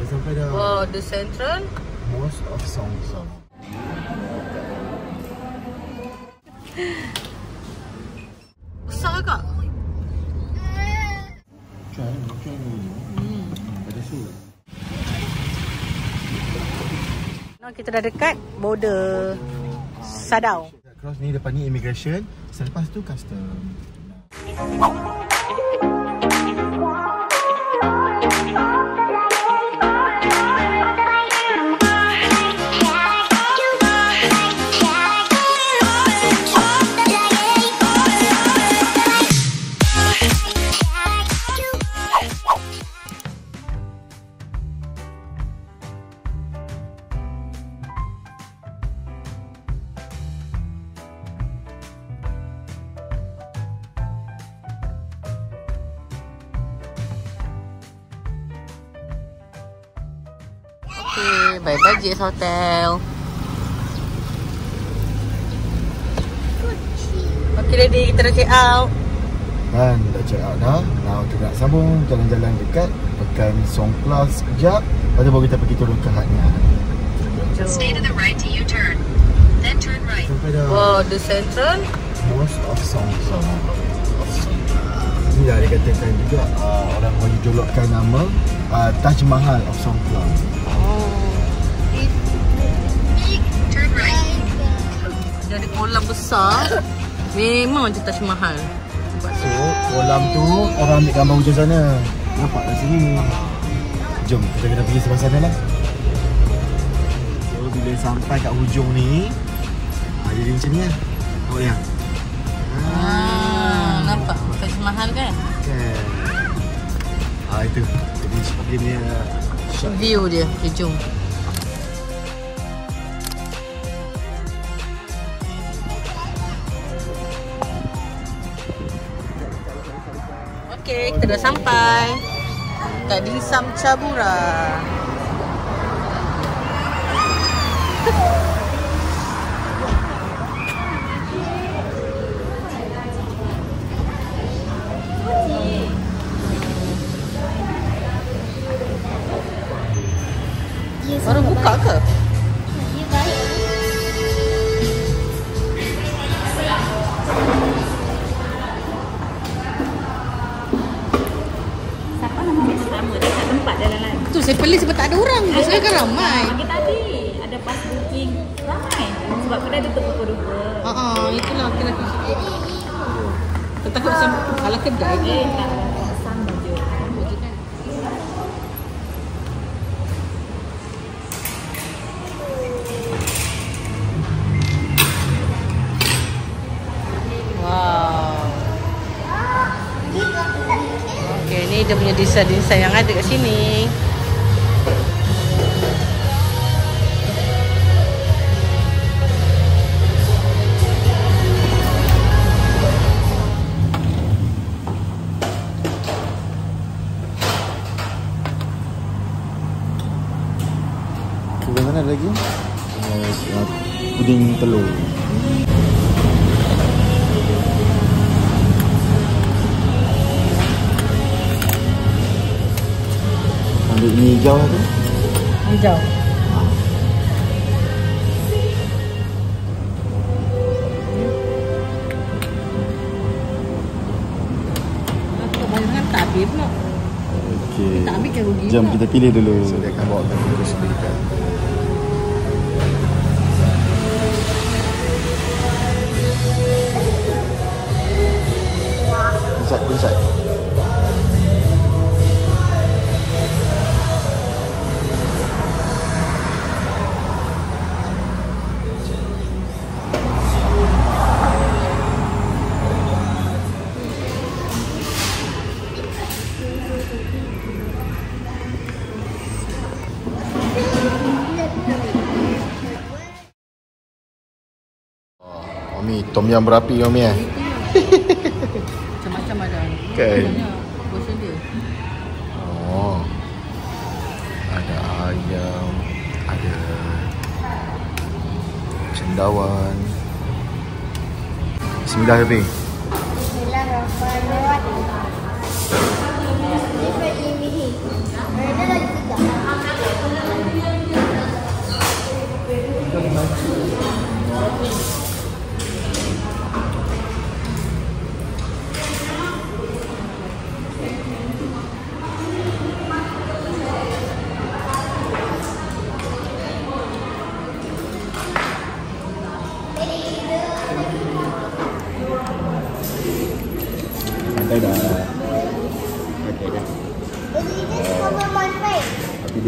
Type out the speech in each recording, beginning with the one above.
Dah sampai dah. Wow, the central Most of songs. besar kak. Try ada show. Kita dah dekat border Sadao. Cross ni, depan ni immigration, selepas tu custom. Okay, bye-bye JS Hotel. Okay ready, kita dah check out. Dan dah check out dah. Now kita nak sambung jalan-jalan dekat Pekan Songkhla sekejap. Lepas tu baru kita pergi turun ke Hainan. Stay to the right to U-turn, then turn right. Sampai dah. Wow, the central Most of Songkhla. Ni dah dikatakan juga orang Melayu jolokkan nama Taj Mahal of Songkhla. Turn right. Jadi kolam besar. Memang je Taj Mahal. So, kolam tu orang ambil gambar hujung sana. Nampak kat sini. Jom, kita kena pergi sebelah sana lah. So, bila sampai kat hujung ni, jadi macam ni lah. Nampak yang? Nampak Taj Mahal kan? Kan. Itu. Jadi, dia punya shot. View dia, jom. Okay, kita dah sampai kat Dimsum Cabura. Baru buka ke? Tu saya pelik sebab tak ada orang. Biasanya kan ramai. Pagi tadi ada pas booking ramai. Sebab kedai tutup pukul 2. Itulah laki-laki. Saya takut salah kedai. Tak sama je. Wow. Okay, ni dia punya desain-desain yang ada kat sini. Sebelah mana ada lagi? Puding telur. Ambil ni hijau lah tu. Hijau. Kebanyakan tak habis pula. Okey. Tak ambil kan rugi. Jom kita pilih dulu. So dia akan bawa kita terus kita. Inside. Mami, tom yum berapi Mami Macam-macam ada. Kan? Banyak version dia. Oh. Ada ayam, ada cendawan. Bismillah Hafiz. Bismillahirrahmanirrahim.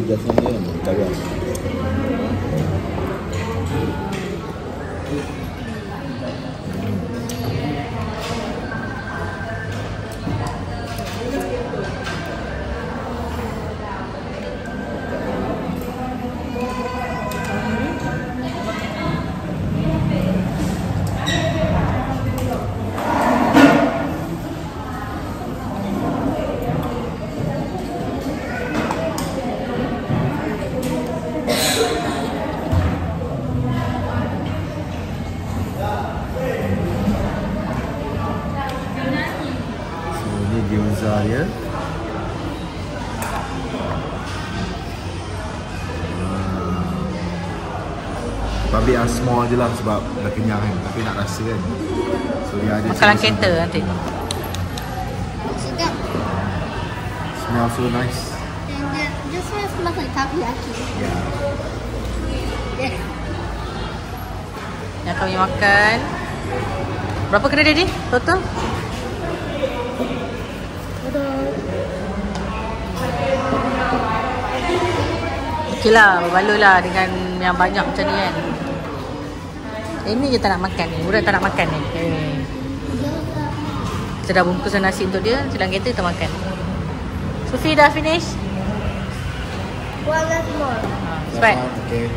gas ni kan. Kawan. Gyoza ya. Tapi yang small je lah sebab dah kenyang kan. Tapi nak rasa kan. So dia ada makanan kereta nanti. Sedap. Smell so nice. And just smells like takoyaki. Yeah. Yeah. Yang kami makan. Berapa kena dia ni? Total? Okey lah, berbaloi lah dengan yang banyak macam ni kan. Ini je tak nak makan ni, budak tak nak makan ni. Kita dah bungkus nasi untuk dia, sedang kereta kita makan. Sufi dah finish? One more. Cepat. Okay.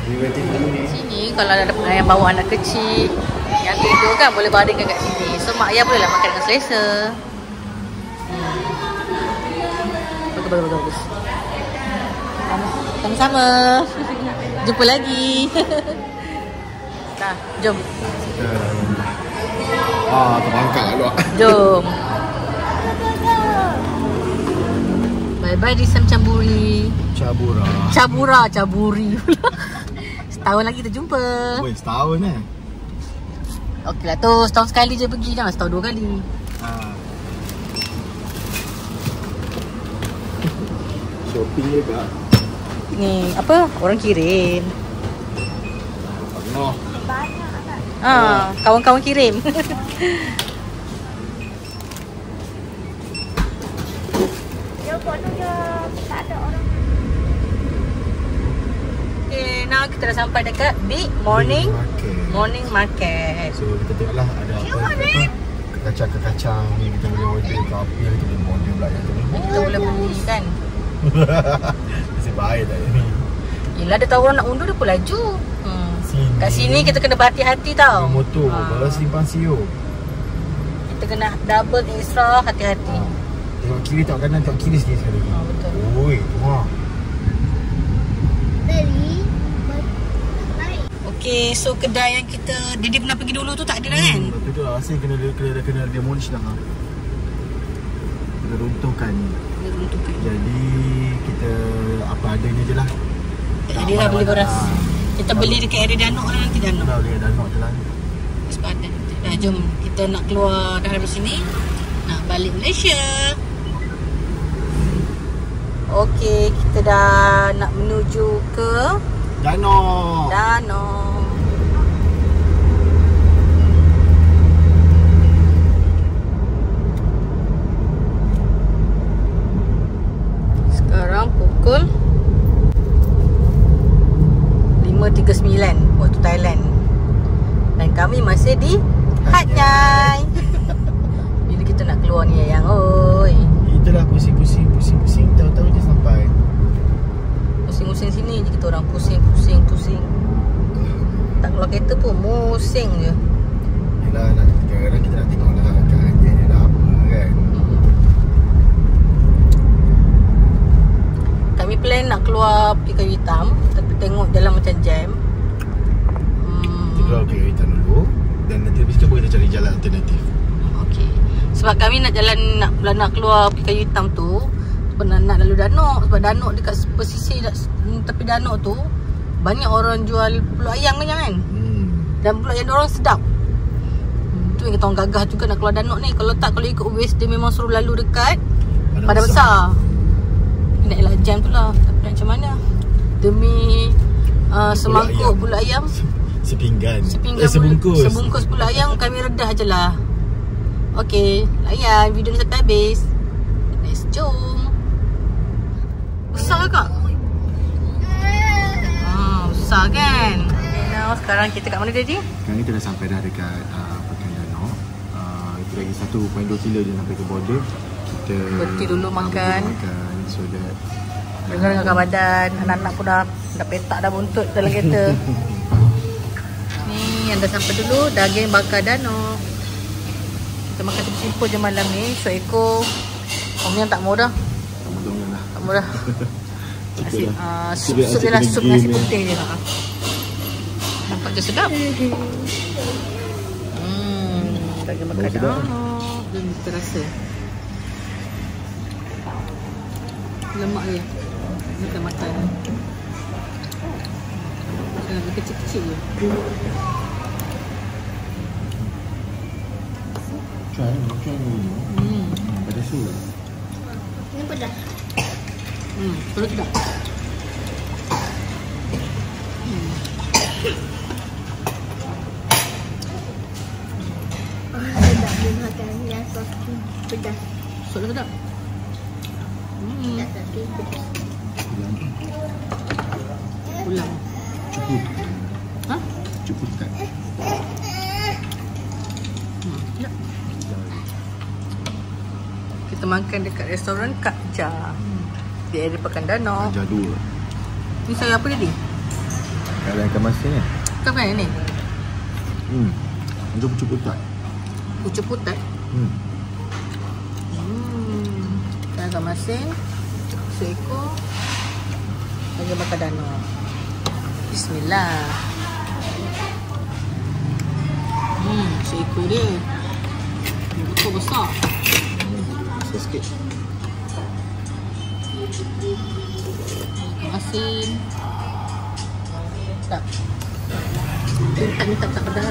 We waiting dulu ni. Sini kalau ada yang bawa anak kecil yang tidur kan boleh baringkan kat sini. So mak ayah bolehlah makan dengan selesa. Bagus. Sama-sama. Jumpa lagi. Dah, jom. Terbangkak kat luar. Jom. Bye-bye di Sam Camburi. Caburi pula. Setahun lagi kita jumpa. Weh, setahun eh. Okeylah tu, setahun sekali je pergi, jangan setahun 2 kali. Shopping je kak. Ni apa? Orang kirim. Allah. Kawan-kawan kirim. Dia kono je tak ada orang. Okay, now kita dah sampai dekat Big Morning Market. So kita tengoklah ada apa kekacang-kekacang ni kita boleh order ke apa yang kita boleh order pula yang tu. Kita boleh beli kan. Nasib baik tak ni. Yelah dia tahu orang nak undur dia pun laju. Kat sini kita kena berhati-hati tau. Motor baru simpan siu. Kita kena double extra hati-hati. Tengok kiri tengok kanan tengok kiri sikit sekali. Betul. Oi, wah. Dari Okay, so kedai yang kita Didi pernah pergi dulu tu tak ada dah kan? Betul lah, rasa kena demolish dah. Kena runtuhkan. Jadi kita apa adanya je lah. Jadi dah beli beras. Kita beli dekat area Danok lah nanti Danok. Dah beli Danok je lah. Sepadan. Dah jom kita nak keluar dari sini. Nak balik Malaysia. Okay, kita dah nak menuju ke Danok. Sekarang pukul 5.39 waktu Thailand. Dan kami masih di Hat Yai. Bila kita nak keluar ni yang oi. Itulah pusing-pusing tahu-tahu je sampai. Pusing-pusing sini je kita orang pusing. Tak keluar kereta pun pusing je. Yelah kadang-kadang kita nak tengok lah keadaan dia dah apa kan. Kami plan nak keluar pergi Kayu Hitam, tapi tengok jalan macam jam. Kita keluar Kayu Hitam dulu dan nanti habis tu kita cari jalan alternatif. Okey. Sebab kami nak jalan nak keluar pergi Kayu Hitam tu nak lalu Danok. Sebab Danok dekat pesisir tepi Danok tu banyak orang jual pulut ayam kan. Dan pulut ayam diorang sedap. Tu yang kita orang gagah juga nak keluar Danok ni. Kalau tak, kalau ikut Waze dia memang suruh lalu dekat Padang Besar. Nak elak jam tu lah. Tapi nak macam mana? Demi semangkuk pulut ayam. Sepinggan. Sebungkus pulut ayam kami redah je lah. Okey, layan video ni sampai habis. Let's jom. besar ke kak? Besar kan? Okay, now sekarang kita kat mana tadi? Sekarang kita dah sampai dah dekat Pekan Danau. Itu lagi 1.2 kilo je sampai ke border. Kita berhenti dulu makan. So that dengar badan. Anak-anak pun dah petak dah buntut dalam kereta. Ni yang dah sampai dulu. Daging bakar danau. Kita makan simple je malam ni. Seekor Om yang tak murah. Tak murah. Nasi, sup dia lah, sup nasi putih je lah. Nampak je sedap. Daging bakar danau. Dan kita rasa lemak dia. Kita makan. Dia kecil-kecil je. Try dulu. Ada susu. Ini pedas. Perut tak? Sedap dia makan yang sos pedas. Sos dia sedap? Tak tapi pedas. Ulang. Cukup. Ha? Cukup tak? Ya. Kita makan dekat restoran Kak Ja. Di area Pekan Danau. Jadul. Ni saya apa tadi? Kalau ikan masin ni. Kau kan ni? Itu cukup tak? Pucuk putat. Ikan masin. Seekor. Lagi bakar danau. Bismillah. Seekor dia. Betul besar. Sikit. Ikan masin. Tak. Tak pedas.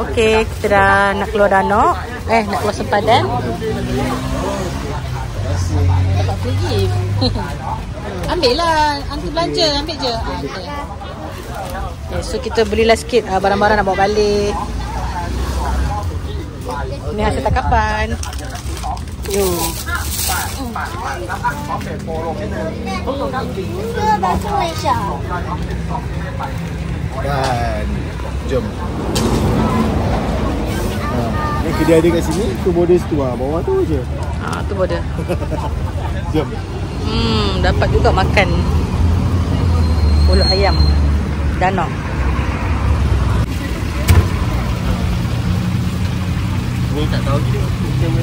Okey, kita dah nak keluar danau. Nak keluar sempadan. Dapat free gift. Ambil lah. Nanti belanja. Ambil je. Okay, so kita belilah sikit barang-barang nak bawa balik. Ini hasil tangkapan. Yo. Bahasa Malaysia. Dan jom. Ni kedai dia kat sini, tu border situ bawah tu je. Tu border. Jom. Dapat juga makan pulut ayam danau. Ni tak tahu je. Terima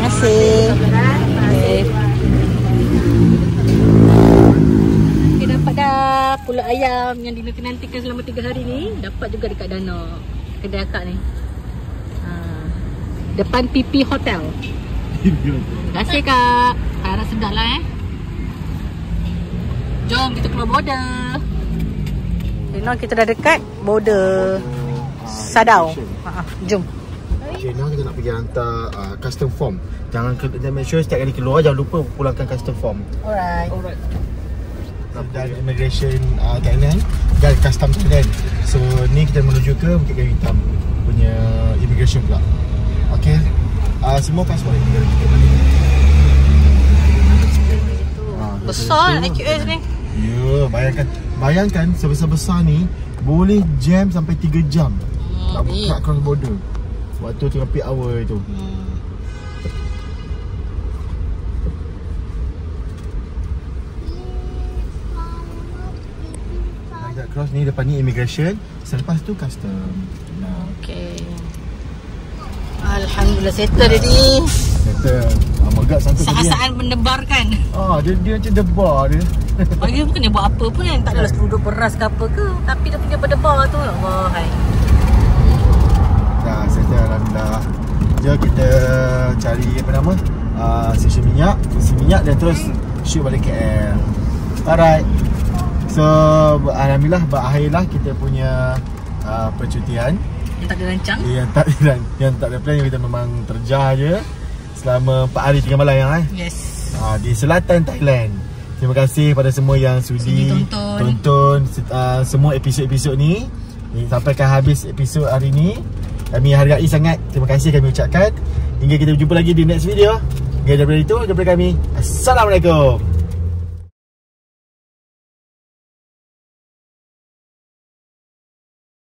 kasih. Okay, dapat dah pulut ayam yang dinantikan selama 3 hari ni. Dapat juga dekat danau. Kedai akak ni. Depan PP Hotel. Terima kasih kak. Harap sedap lah Jom kita keluar border. Okay, now kita dah dekat border Sadao. Jom. Okay, now kita nak pergi hantar custom form. Jangan make sure setiap kali keluar jangan lupa pulangkan custom form. Alright. Dari immigration Thailand, dari custom Thailand. So ni kita menuju ke Bukit Kayu Hitam punya immigration pula. Okay. Semua pasport ini kita balik. Besar AQS ni. Ya, bayangkan sebesar-besar ni boleh jam sampai 3 jam. Nak buka cross border. Waktu tengah peak hour itu. Nak cross ni, depan ni immigration, selepas tu custom. Okey. Alhamdulillah settle dia ni. Settle. Agak sangkut tadi. Saat-saat mendebarkan. Dia macam debar dia. Dia bukan dia buat apa pun kan. Tak adalah duduk beras ke apa ke. Tapi dia punya berdebar tu. Wahai. Dah settle alhamdulillah. Jom kita cari apa nama? Stesen minyak, isi minyak dan terus shoot balik KL. Alright. So alhamdulillah berakhirlah kita punya percutian Yang tak dirancang. Yang tak ada plan, kita memang terjah je selama 4 hari 3 malam yang Yes. di selatan Thailand. Terima kasih pada semua yang sudi tonton semua episod-episod ni. Sampaikan habis episod hari ni. Kami hargai sangat. Terima kasih kami ucapkan. Hingga kita berjumpa lagi di next video. Daripada itu, daripada kami, Assalamualaikum.